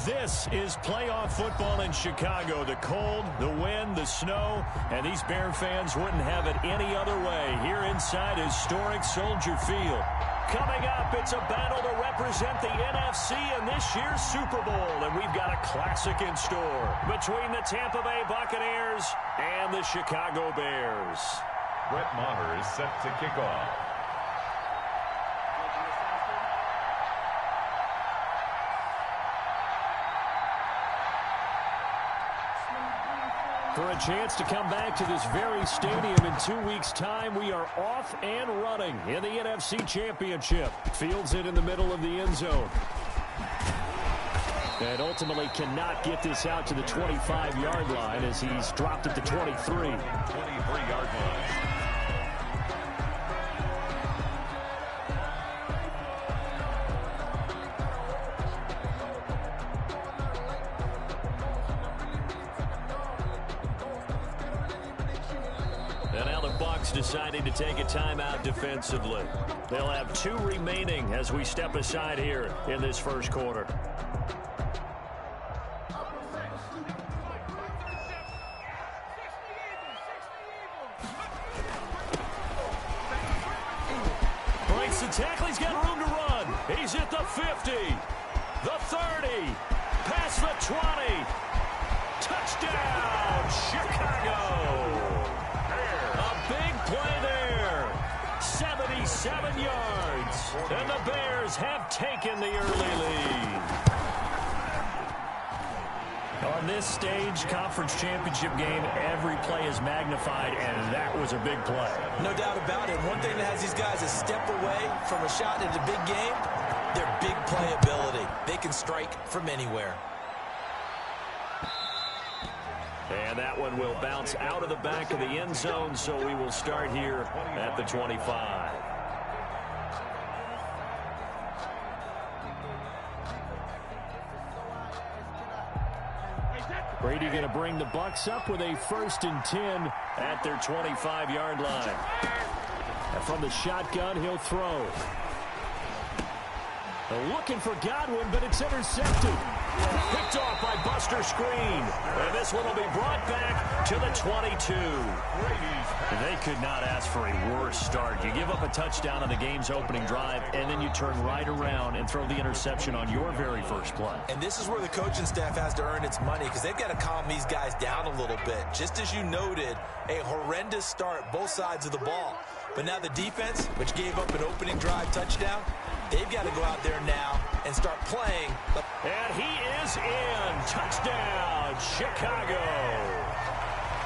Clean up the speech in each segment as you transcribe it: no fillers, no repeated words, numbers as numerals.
This is playoff football in Chicago. The cold, the wind, the snow, and these Bear fans wouldn't have it any other way here inside historic Soldier Field. Coming up, it's a battle to represent the NFC in this year's Super Bowl, and we've got a classic in store between the Tampa Bay Buccaneers and the Chicago Bears. Brett Maher is set to kick off. For a chance to come back to this very stadium in 2 weeks' time, we are off and running in the NFC Championship. Fields it in the middle of the end zone. And ultimately cannot get this out to the 25-yard line as he's dropped at the 23. 23-yard line. Deciding to take a timeout defensively. They'll have 2 remaining as we step aside here in this first quarter. Breaks the tackle. He's got room to run. He's at the 50, the 30, past the 20. Touchdown, Chicago. Play there, 77 yards, and the Bears have taken the early lead. On this stage, conference championship game, every play is magnified, and that was a big play. No doubt about it. One thing that has these guys a step away from a shot at a big game, their big play ability. They can strike from anywhere. And that one will bounce out of the back of the end zone, so we will start here at the 25. Brady going to bring the Bucs up with a 1st and 10 at their 25-yard line. And from the shotgun, he'll throw. Looking for Godwin, but it's intercepted. Picked off by Buster Screen. And this one will be brought back to the 22. They could not ask for a worse start. You give up a touchdown on the game's opening drive, and then you turn right around and throw the interception on your very first play. And this is where the coaching staff has to earn its money, because they've got to calm these guys down a little bit. Just as you noted, a horrendous start, both sides of the ball. But now the defense, which gave up an opening drive touchdown, they've got to go out there now and start playing. And he is in. Touchdown, Chicago.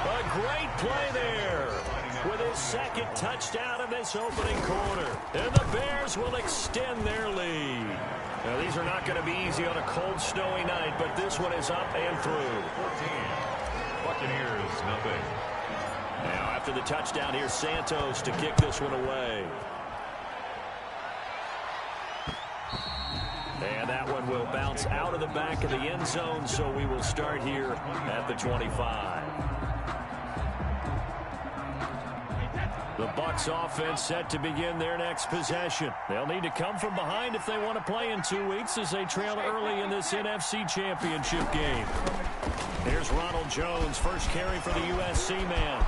A great play there with his 2nd touchdown of this opening quarter. And the Bears will extend their lead. Now, these are not going to be easy on a cold, snowy night, but this one is up and through. 14. Buccaneers, nothing. Now, after the touchdown, here's Santos to kick this one away. And that one will bounce out of the back of the end zone, so we will start here at the 25. The Bucs offense set to begin their next possession. They'll need to come from behind if they want to play in 2 weeks as they trail early in this NFC Championship game. Here's Ronald Jones, first carry for the USC man.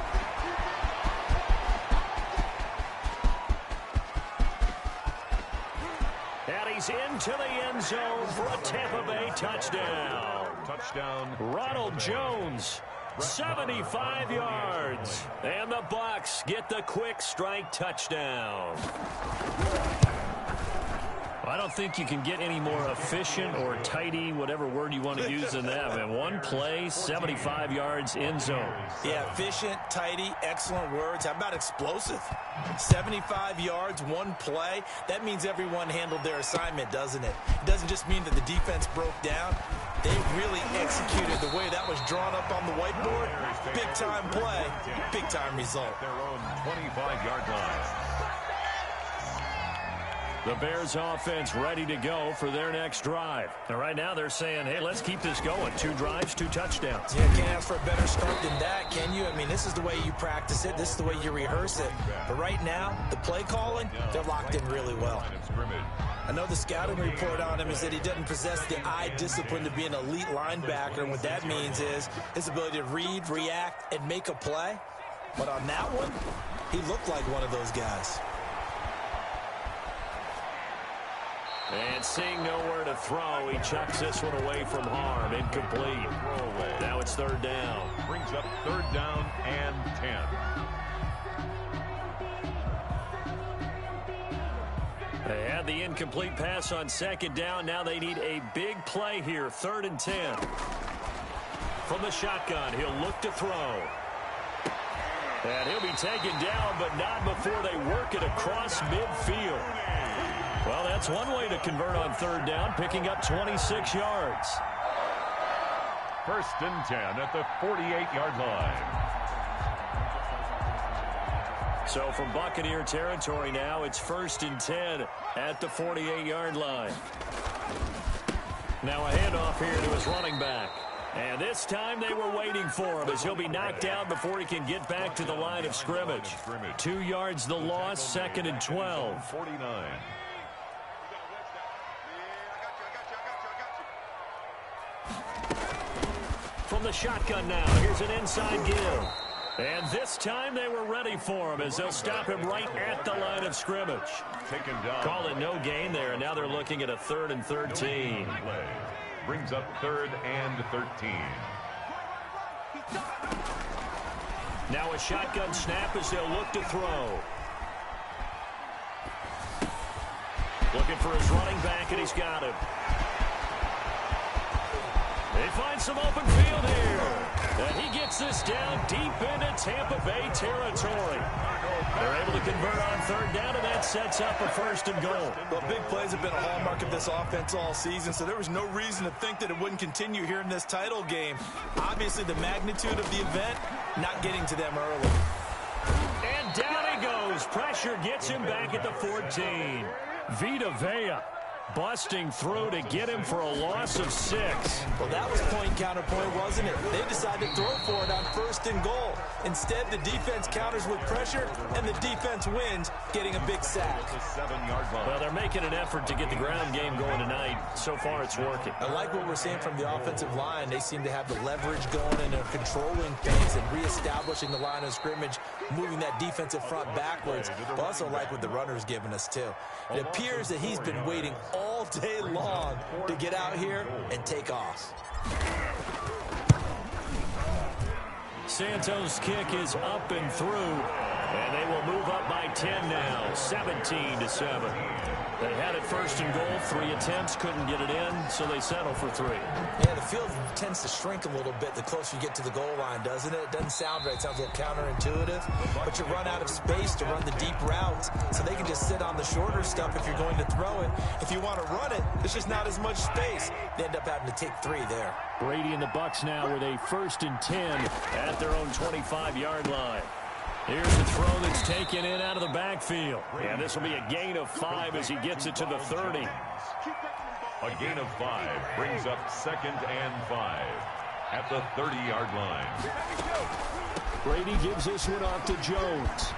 And he's into the end zone for a Tampa Bay touchdown. Touchdown. Ronald Jones, 75 yards. And the Bucs get the quick strike touchdown. I don't think you can get any more efficient or tidy, whatever word you want to use than that. Man, one play, 75 yards, end zone. Yeah, efficient, tidy, excellent words. How about explosive? 75 yards, one play. That means everyone handled their assignment, doesn't it? It doesn't just mean that the defense broke down. They really executed the way that was drawn up on the whiteboard. Big-time play, big-time result. Their own 25-yard line. The Bears offense ready to go for their next drive. And right now they're saying, hey, let's keep this going. 2 drives, 2 touchdowns. Yeah, can't ask for a better start than that, can you? I mean, this is the way you practice it. This is the way you rehearse it. But right now, the play calling, they're locked in really well. I know the scouting report on him is that he doesn't possess the eye discipline to be an elite linebacker. And what that means is his ability to read, react, and make a play. But on that one, he looked like one of those guys. And seeing nowhere to throw, he chucks this one away from harm. Incomplete. Now it's 3rd down. Brings up 3rd down and 10. They had the incomplete pass on 2nd down. Now they need a big play here. 3rd and 10. From the shotgun, he'll look to throw. And he'll be taken down, but not before they work it across midfield. Well, that's one way to convert on 3rd down, picking up 26 yards. 1st and 10 at the 48-yard line. So from Buccaneer territory now, it's 1st and 10 at the 48-yard line. Now a handoff here to his running back. And this time they were waiting for him as he'll be knocked down before he can get back to the line of scrimmage. 2 yards the loss, 2nd and 12. 49. From the shotgun now, here's an inside give. And this time they were ready for him as they'll stop him right at the line of scrimmage. Taken down. Call it no gain there, and now they're looking at a 3rd and 13. Brings up 3rd and 13. Now a shotgun snap as they'll look to throw. Looking for his running back, and he's got him. They find some open field here. And he gets this down deep into Tampa Bay territory. They're able to convert on 3rd down, and that sets up a 1st and goal. Well, big plays have been a hallmark of this offense all season, so there was no reason to think that it wouldn't continue here in this title game. Obviously, the magnitude of the event not getting to them early. And down he goes. Pressure gets him back at the 14. Vita Vea busting through to get him for a loss of 6. Well, that was point counterpoint, wasn't it? They decided to throw for it on 1st and goal. Instead, the defense counters with pressure, and the defense wins, getting a big sack. Well, they're making an effort to get the ground game going tonight. So far, it's working. I like what we're seeing from the offensive line. They seem to have the leverage going, and they're controlling things and reestablishing the line of scrimmage, moving that defensive front backwards. But also like what the runner's giving us, too. It appears that he's been waiting all day long to get out here and take off. Santos' kick is up and through, and they will move up by 10 now, 17-7. They had it 1st and goal, 3 attempts, couldn't get it in, so they settle for 3. Yeah, the field tends to shrink a little bit the closer you get to the goal line, doesn't it? It doesn't sound right. It sounds a little counterintuitive, but you run out of space to run the deep routes, so they can just sit on the shorter stuff if you're going to throw it. If you want to run it, there's just not as much space. They end up having to take 3 there. Brady and the Bucs now with a 1st and 10 at their own 25-yard line. Here's the throw that's taken in out of the backfield. And this will be a gain of 5 as he gets it to the 30. A gain of 5 brings up 2nd and 5 at the 30-yard line. Brady gives this one off to Jones.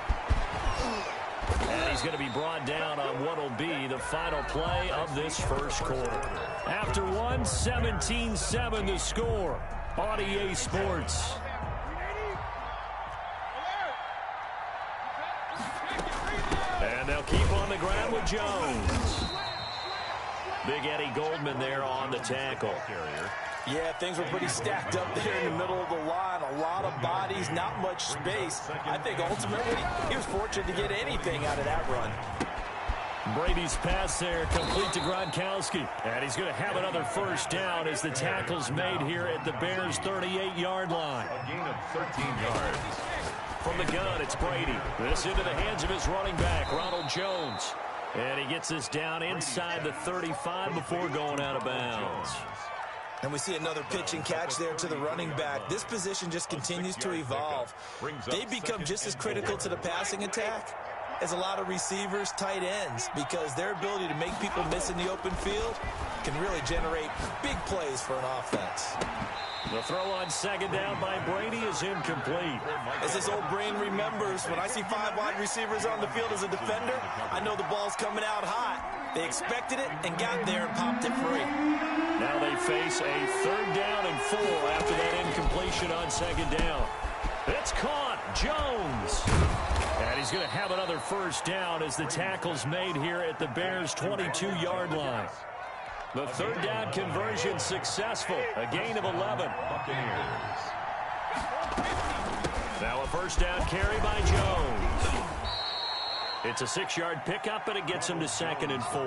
And he's going to be brought down on what will be the final play of this 1st quarter. After 1, 17-7 the score on EA Sports. And they'll keep on the ground with Jones. Big Eddie Goldman there on the tackle. Yeah, things were pretty stacked up there in the middle of the line. A lot of bodies, not much space. I think ultimately he was fortunate to get anything out of that run. Brady's pass there complete to Gronkowski. And he's going to have another 1st down as the tackle's made here at the Bears' 38-yard line. A gain of 13 yards. From the gun, it's Brady. This into the hands of his running back, Ronald Jones. And he gets this down inside the 35 before going out of bounds. And we see another pitch and catch there to the running back. This position just continues to evolve. They become just as critical to the passing attack is a lot of receivers, tight ends, because their ability to make people miss in the open field can really generate big plays for an offense. The throw on second down by Brady is incomplete. As this old brain remembers, when I see 5 wide receivers on the field as a defender, I know the ball's coming out hot. They expected it and got there and popped it free. Now they face a 3rd down and 4 after that incompletion on second down. It's caught. Jones. And he's going to have another first down as the tackle's made here at the Bears' 22-yard line. The 3rd down conversion successful. A gain of 11. Now a first down carry by Jones. It's a 6-yard pickup, and it gets him to 2nd and 4.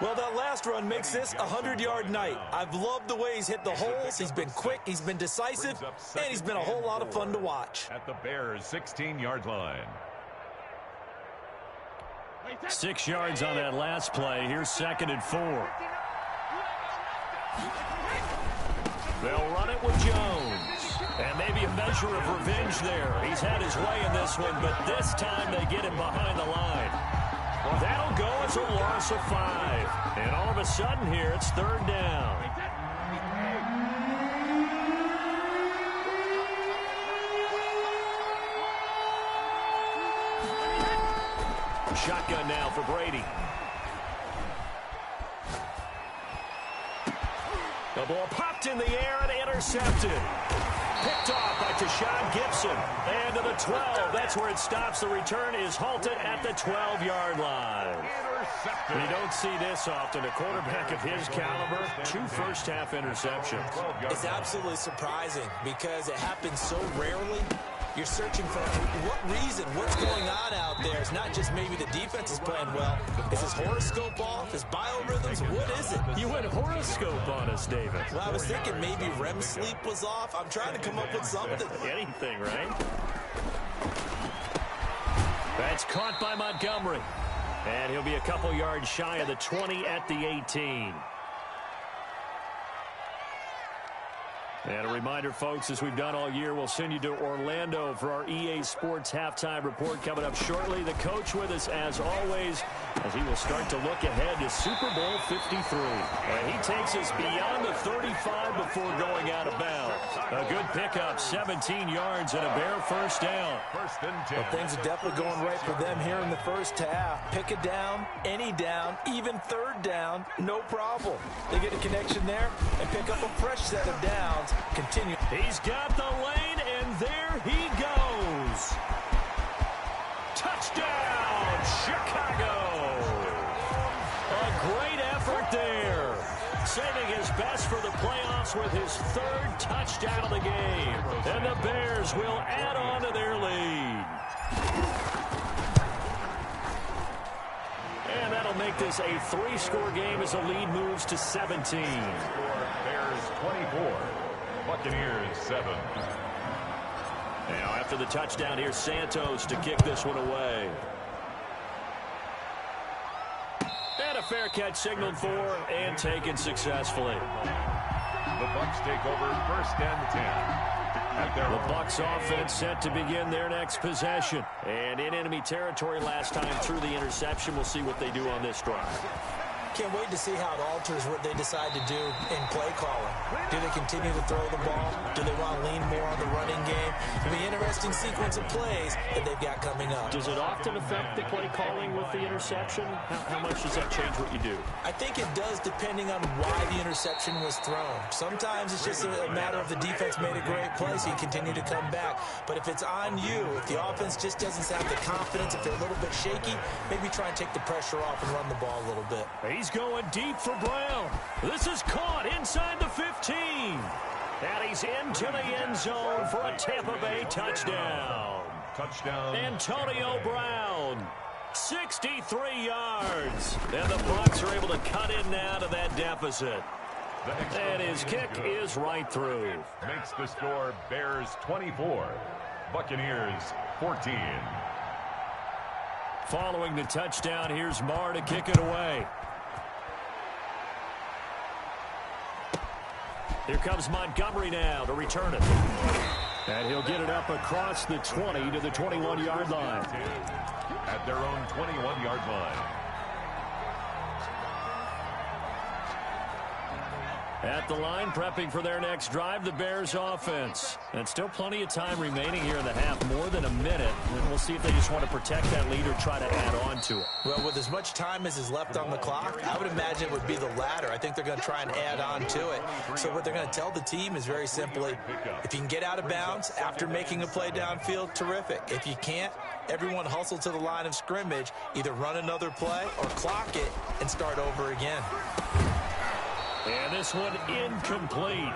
Well, that last run makes this a 100-yard night. I've loved the way he's hit the holes. He's been quick, he's been decisive, and he's been a whole lot of fun to watch. At the Bears' 16-yard line. 6 yards on that last play. Here's 2nd and 4. They'll run it with Jones. And maybe a measure of revenge there. He's had his way in this one, but this time they get him behind the line. That'll go as a loss of 5. And all of a sudden here, it's 3rd down. Shotgun now for Brady. The ball popped in the air and intercepted. Picked off by Tashawn Gibson. And to the 12. That's where it stops. The return is halted at the 12-yard line. You don't see this often. A quarterback of his caliber, 2 first-half interceptions. It's absolutely surprising because it happens so rarely. You're searching for what reason, what's going on out there. It's not just maybe the defense is playing well. Is his horoscope off? His biorhythms? What is it? You went horoscope on us, David. Well, I was thinking maybe REM sleep was off. I'm trying to come up with something. Anything, right? That's caught by Montgomery. And he'll be a couple yards shy of the 20 at the 18. And a reminder, folks, as we've done all year, we'll send you to Orlando for our EA Sports Halftime Report coming up shortly. The coach with us, as always, as he will start to look ahead to Super Bowl 53. And he takes us beyond the 35 before going out of bounds. A good pickup, 17 yards and a Bear first down. First and 10. Well, things are definitely going right for them here in the first half. Pick a down, any down, even 3rd down, no problem. They get a connection there and pick up a fresh set of downs. Continue. He's got the lane, and there he goes. Touchdown, Chicago. A great effort there. Saving his best for the playoffs with his 3rd touchdown of the game. And the Bears will add on to their lead. And that'll make this a 3-score game as the lead moves to 17. Bears 24. Buccaneers 7. Now after the touchdown, here's Santos to kick this one away. And a fair catch signaled for and taken successfully. The Bucs take over 1st and 10. The Bucs offense set to begin their next possession. And in enemy territory last time through the interception. We'll see what they do on this drive. Can't wait to see how it alters what they decide to do in play calling. Do they continue to throw the ball? Do they want to lean more on the running game? It'll be an interesting sequence of plays that they've got coming up. Does it often affect the play calling with the interception? How much does that change what you do? I think it does depending on why the interception was thrown. Sometimes it's just a matter of the defense made a great play, so you continue to come back. But if it's on you, if the offense just doesn't have the confidence, if they're a little bit shaky, maybe try and take the pressure off and run the ball a little bit. He's going deep for Brown. This is caught inside the 15. And he's into the end zone for a Tampa Bay touchdown. Touchdown. Antonio Brown, 63 yards. And the Bucs are able to cut in now to that deficit. And his kick is right through. Makes the score Bears 24, Buccaneers 14. Following the touchdown, here's Marr to kick it away. Here comes Montgomery now to return it. And he'll get it up across the 20 to the 21-yard line. at their own 21-yard line. At the line, prepping for their next drive, the Bears offense. And still plenty of time remaining here in the half, more than a minute. And we'll see if they just want to protect that lead or try to add on to it. Well, with as much time as is left on the clock, I would imagine it would be the latter. I think they're going to try and add on to it. So what they're going to tell the team is very simply, if you can get out of bounds after making a play downfield, terrific. If you can't, everyone hustle to the line of scrimmage, either run another play or clock it and start over again. And this one incomplete.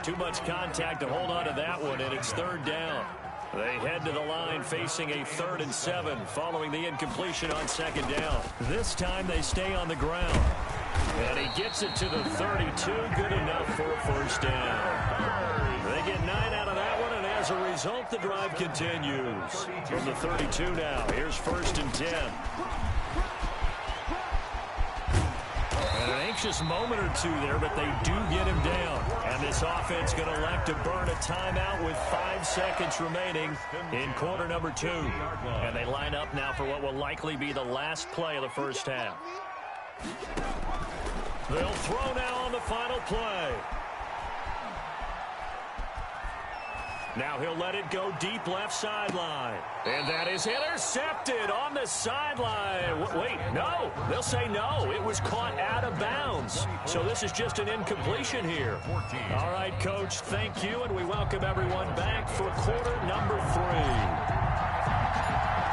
Too much contact to hold on to that one, and it's third down. They head to the line facing a 3rd and 7 following the incompletion on second down. This time they stay on the ground. And he gets it to the 32. Good enough for a first down. They get 9 out of that one, and as a result, the drive continues. From the 32 now, here's 1st and 10. And an anxious moment or two there, but they do get him down. And this offense going to elect to burn a timeout with 5 seconds remaining in quarter number 2. And they line up now for what will likely be the last play of the first half. They'll throw now on the final play. Now he'll let it go deep left sideline. And that is intercepted on the sideline. Wait, no. They'll say no. It was caught out of bounds. So this is just an incompletion here. All right, Coach, thank you, and we welcome everyone back for quarter number 3.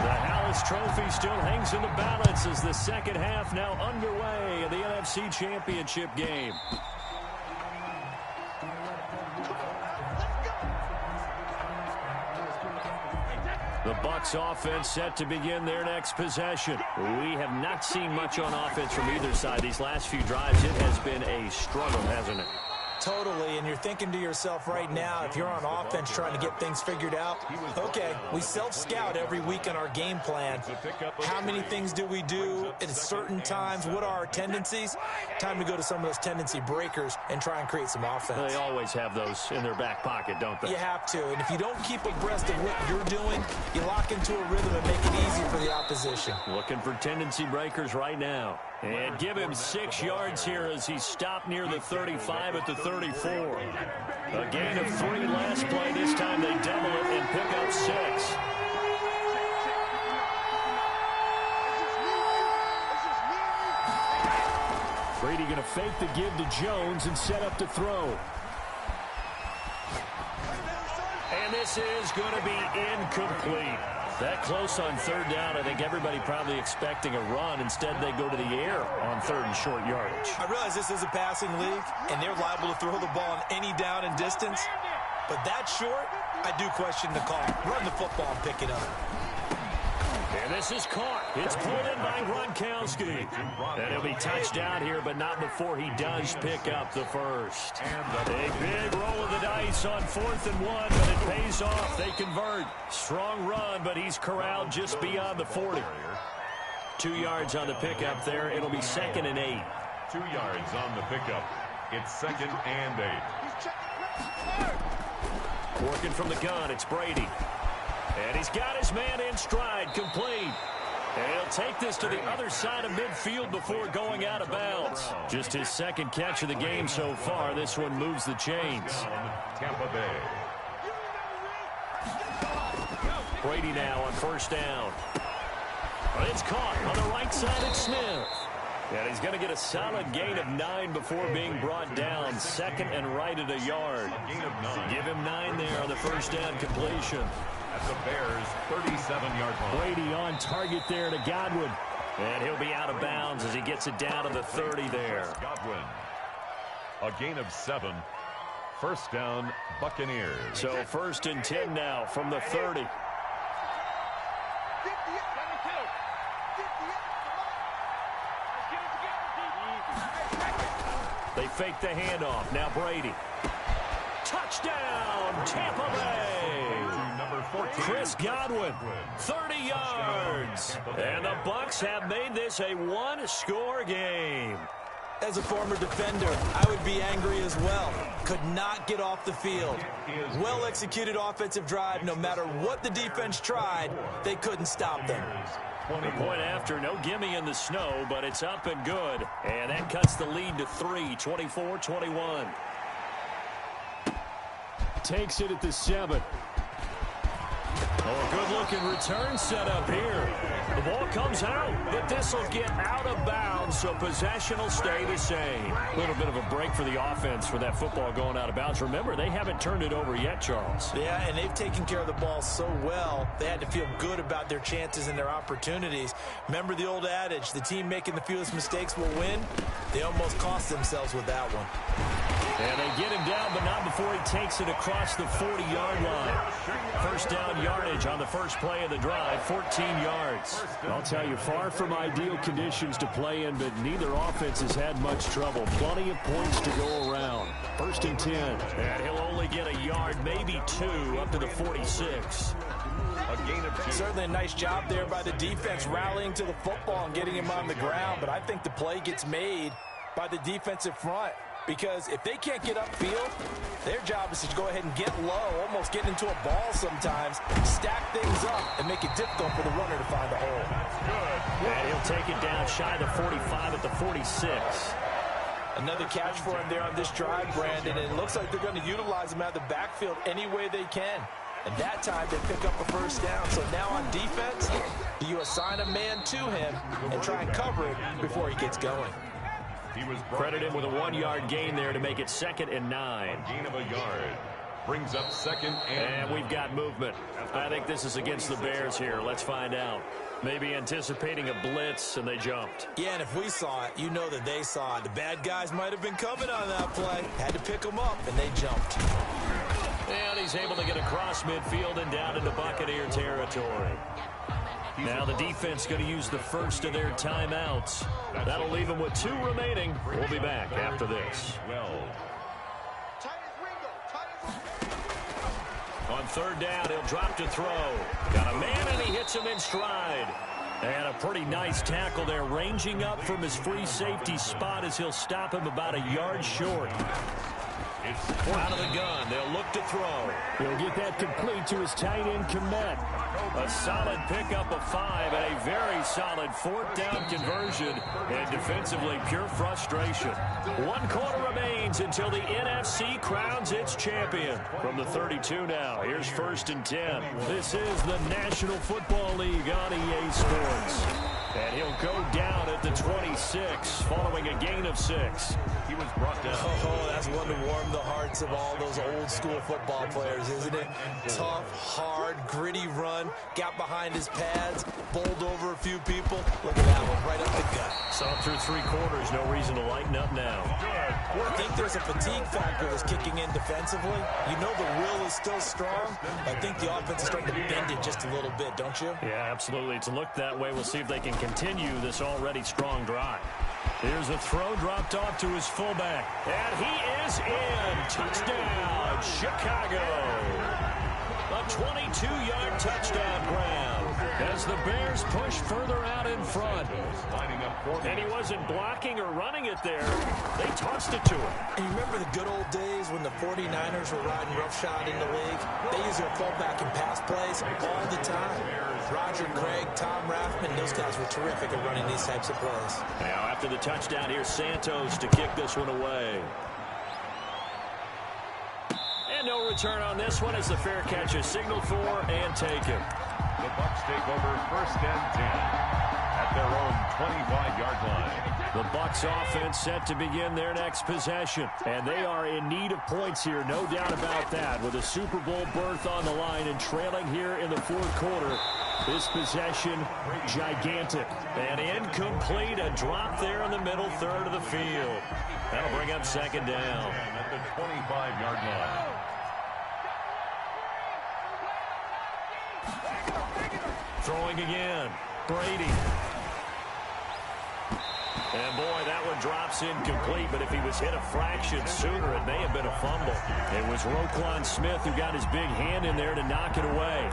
The Hallis Trophy still hangs in the balance as the second half now underway in the NFC Championship game. The Bucs offense set to begin their next possession. We have not seen much on offense from either side. These last few drives, it has been a struggle, hasn't it? Totally, and you're thinking to yourself right now, if you're on offense trying to get things figured out, okay, we self-scout every week on our game plan. How many things do we do at certain times? What are our tendencies? Time to go to some of those tendency breakers and try and create some offense. They always have those in their back pocket, don't they? You have to, and if you don't keep abreast of what you're doing, you lock into a rhythm and make it easy for the opposition. Looking for tendency breakers right now. And give him 6 yards here as he's stopped near the 35 at the 34. A gain of 3 last play. This time they double it and pick up 6. Brady going to fake the give to Jones and set up to throw. And this is going to be incomplete. That close on third down, I think everybody probably expecting a run. Instead, they go to the air on 3rd and short yardage. I realize this is a passing league, and they're liable to throw the ball on any down and distance. But that short, I do question the call. Run the football and pick it up. And this is caught. It's pulled in by Gronkowski. And he'll be touched down here, but not before he does pick up the first. A big roll of the dice on 4th and 1, but it pays off. They convert. Strong run, but he's corralled just beyond the 40. 2 yards on the pickup there. It'll be 2nd and 8. 2 yards on the pickup. It's 2nd and 8. Working from the gun, it's Brady. And he's got his man in stride, complete. And he'll take this to the other side of midfield before going out of bounds. Just his 2nd catch of the game so far. This one moves the chains. Tampa Bay. Brady now on 1st down. It's caught on the right side of Smith. And he's going to get a solid gain of 9 before being brought down. 2nd and right at a yard. Gain of 9. Give him 9 there on the 1st down completion. At the Bears' 37-yard line. Brady on target there to Godwin. And he'll be out of bounds as he gets it down to the 30 there. Godwin. A gain of 7. 1st down, Buccaneers. So 1st and 10 now from the 30. They fake the handoff. Now Brady. Touchdown, Tampa Bay. Chris Godwin, 30 yards. And the Bucs have made this a 1-score game. As a former defender, I would be angry as well. Could not get off the field. Well-executed offensive drive. No matter what the defense tried, they couldn't stop them. The point after, no gimme in the snow, but it's up and good. And that cuts the lead to 3, 24-21. Takes it at the 7. Oh, a good-looking return set up here. The ball comes out, but this will get out of bounds, so possession will stay the same. A little bit of a break for the offense for that football going out of bounds. Remember, they haven't turned it over yet, Charles. Yeah, and they've taken care of the ball so well, they had to feel good about their chances and their opportunities. Remember the old adage, the team making the fewest mistakes will win? They almost cost themselves with that one. And they get him down, but not before he takes it across the 40-yard line. First down yardage on the first play of the drive, 14 yards. I'll tell you, far from ideal conditions to play in, but neither offense has had much trouble. Plenty of points to go around. First and 10. And he'll only get a yard, maybe 2, up to the 46. A gain of 2. Certainly a nice job there by the defense rallying to the football and getting him on the ground, but I think the play gets made by the defensive front. Because if they can't get upfield, their job is to go ahead and get low, almost get into a ball sometimes, stack things up, and make it difficult for the runner to find a hole. That's good. And he'll take it down shy of the 45 at the 46. Another catch for him there on this drive, Brandon, and it looks like they're going to utilize him out of the backfield any way they can. And that time they pick up a first down. So now on defense, you assign a man to him and try and cover it before he gets going. He was Credit him with a 1-yard gain there to make it 2nd and 9. Gain of a yard. Brings up 2nd and we've got movement. I think this is against the Bears here. Let's find out. Maybe anticipating a blitz, and they jumped. Yeah, and if we saw it, you know that they saw it. The bad guys might have been coming on that play. Had to pick them up, and they jumped. And he's able to get across midfield and down into Buccaneer territory. Now the defense going to use the first of their timeouts. That'll leave them with 2 remaining. We'll be back after this. On 3rd down, he'll drop to throw. Got a man, and he hits him in stride. And a pretty nice tackle there, ranging up from his free safety spot as he'll stop him about a yard short. Out of the gun, they'll look to throw. He'll get that complete to his tight end, Komet. A solid pickup of 5 and a very solid 4th down conversion. And defensively, pure frustration. 1 quarter remains until the NFC crowns its champion. From the 32 now, here's 1st and 10. This is the National Football League on EA Sports. And he'll go down at the 26, following a gain of 6. He was brought down. Oh, that's one to warm the hearts of all those old-school football players, isn't it? Tough, hard, gritty run. Got behind his pads, bowled over a few people. Look at that one, right up the gut. So through 3 quarters, no reason to lighten up now. I think there's a fatigue factor that's kicking in defensively. You know the will is still strong. I think the offense is starting to bend it just a little bit, don't you? Yeah, absolutely. It's looked that way. We'll see if they can continue this already strong drive. Here's a throw dropped off to his fullback. And he is in. Touchdown, Chicago. A 22-yard touchdown grab as the Bears push further out in front. And he wasn't blocking or running it there. They tossed it to him. And you remember the good old days when the 49ers were riding roughshod in the league? They used their fullback in pass plays all the time. Roger Craig, Tom Rathman, those guys were terrific at running these types of plays. Now after the touchdown, here's Santos to kick this one away. And no return on this one as the fair catch is signaled for and taken. The Bucs take over 1st and 10 at their own 25-yard line. The Bucs offense set to begin their next possession. And they are in need of points here, no doubt about that. With a Super Bowl berth on the line and trailing here in the 4th quarter. This possession, gigantic. And incomplete, a drop there in the middle 3rd of the field. That'll bring up 2nd down. At the 25-yard line. Throwing again, Brady. And boy, that one drops incomplete, but if he was hit a fraction sooner, it may have been a fumble. It was Roquan Smith who got his big hand in there to knock it away.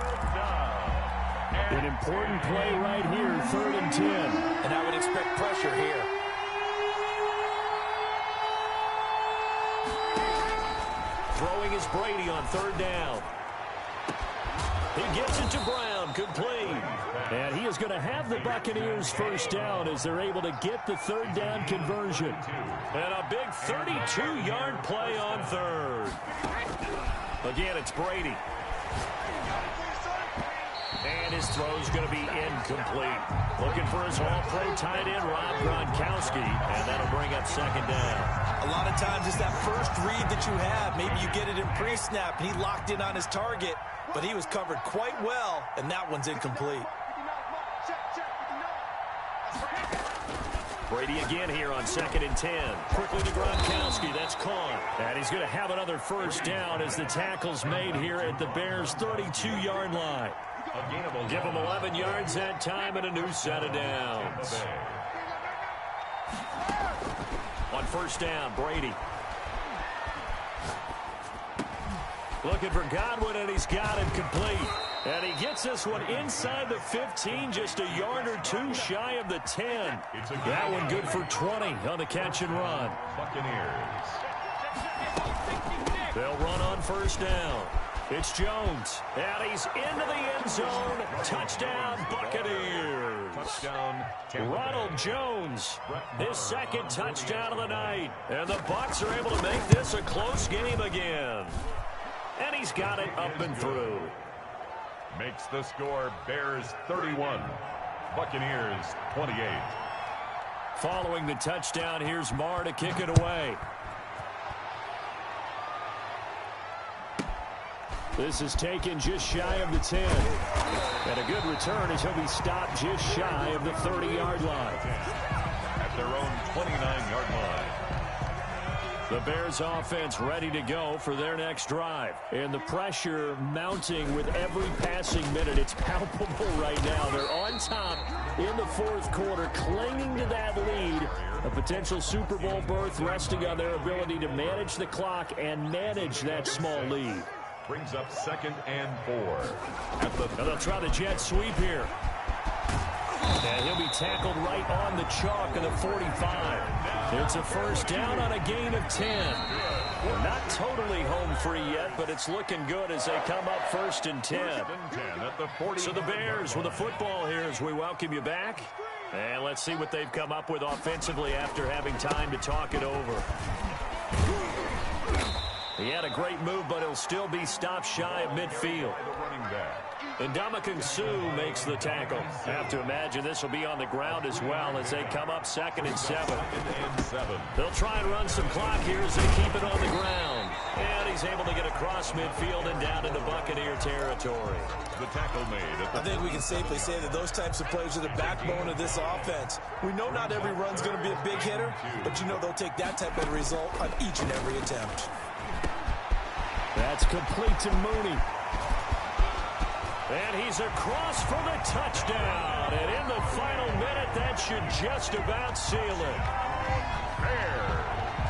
An important play right here, 3rd and 10. And I would expect pressure here. Throwing is Brady on 3rd down. He gets it to Brown, incomplete. And he is going to have the Buccaneers first down as they're able to get the third down conversion. And a big 32-yard play on third. Again, it's Brady. And his throw is going to be incomplete. Looking for his all-pro tight end, Rob Gronkowski, and that'll bring up second down. A lot of times it's that first read that you have. Maybe you get it in pre-snap, and he locked in on his target, but he was covered quite well, and that one's incomplete. Brady again here on 2nd and 10. Quickly to Gronkowski. That's caught. And he's going to have another first down as the tackle's made here at the Bears' 32-yard line. Give him 11 yards that time and a new set of downs. On first down, Brady. Looking for Godwin, and he's got it complete. And he gets this one inside the 15, just a yard or two shy of the 10. That one good for 20 on the catch and run. Buccaneers. They'll run on first down. It's Jones, and he's into the end zone. Touchdown, Buccaneers. Touchdown, Ronald Jones, his second touchdown of the night. And the Bucs are able to make this a close game again. And he's got it up and through. Makes the score Bears 31, Buccaneers 28. Following the touchdown, here's Marr to kick it away. This is taken just shy of the 10. And a good return as he'll be stopped just shy of the 30-yard line. At their own 29-yard line. The Bears offense ready to go for their next drive. And the pressure mounting with every passing minute. It's palpable right now. They're on top in the fourth quarter, clinging to that lead. A potential Super Bowl berth resting on their ability to manage the clock and manage that small lead. Brings up 2nd and 4. And they'll try the jet sweep here. And he'll be tackled right on the chalk of the 45. It's a first down on a gain of 10. We're not totally home free yet, but it's looking good as they come up 1st and 10. So the Bears with the football here as we welcome you back. And let's see what they've come up with offensively after having time to talk it over. He had a great move, but he'll still be stopped shy of midfield. And Ndamukong Suh makes the tackle. Have to imagine this will be on the ground as well as they come up 2nd and 7. They'll try and run some clock here as they keep it on the ground. And he's able to get across midfield and down into Buccaneer territory. The tackle made. I think we can safely say that those types of plays are the backbone of this offense. We know not every run's going to be a big hitter, but you know they'll take that type of result on each and every attempt. That's complete to Mooney. And he's across for the touchdown. And in the final minute, that should just about seal it.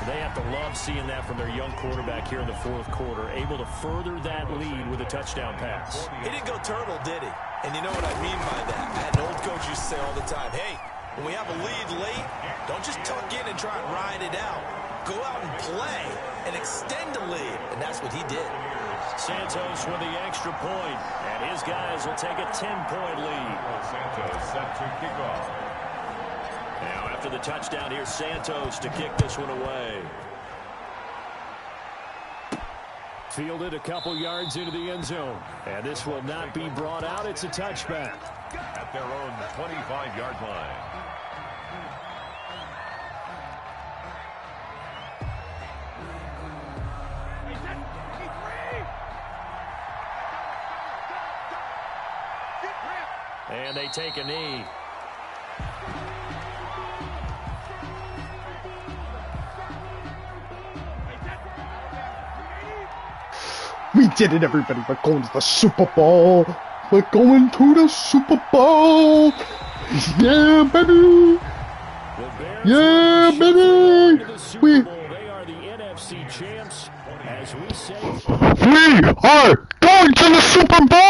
They have to love seeing that from their young quarterback here in the fourth quarter, able to further that lead with a touchdown pass. He didn't go turtle, did he? And you know what I mean by that. I had an old coach used to say all the time, hey, when we have a lead late, don't just tuck in and try and ride it out. Go out and play and extend the lead. And that's what he did. Santos with the extra point, and his guys will take a 10-point lead. Santos set to kick off. Now after the touchdown, here's Santos to kick this one away. Fielded a couple yards into the end zone, and this will not be brought out. It's a touchback. At their own 25-yard line. And they take a knee. We did it, everybody. We're going to the Super Bowl. We're going to the Super Bowl. Yeah, baby. Yeah, baby. They are the NFC champs, as we say. We are going to the Super Bowl.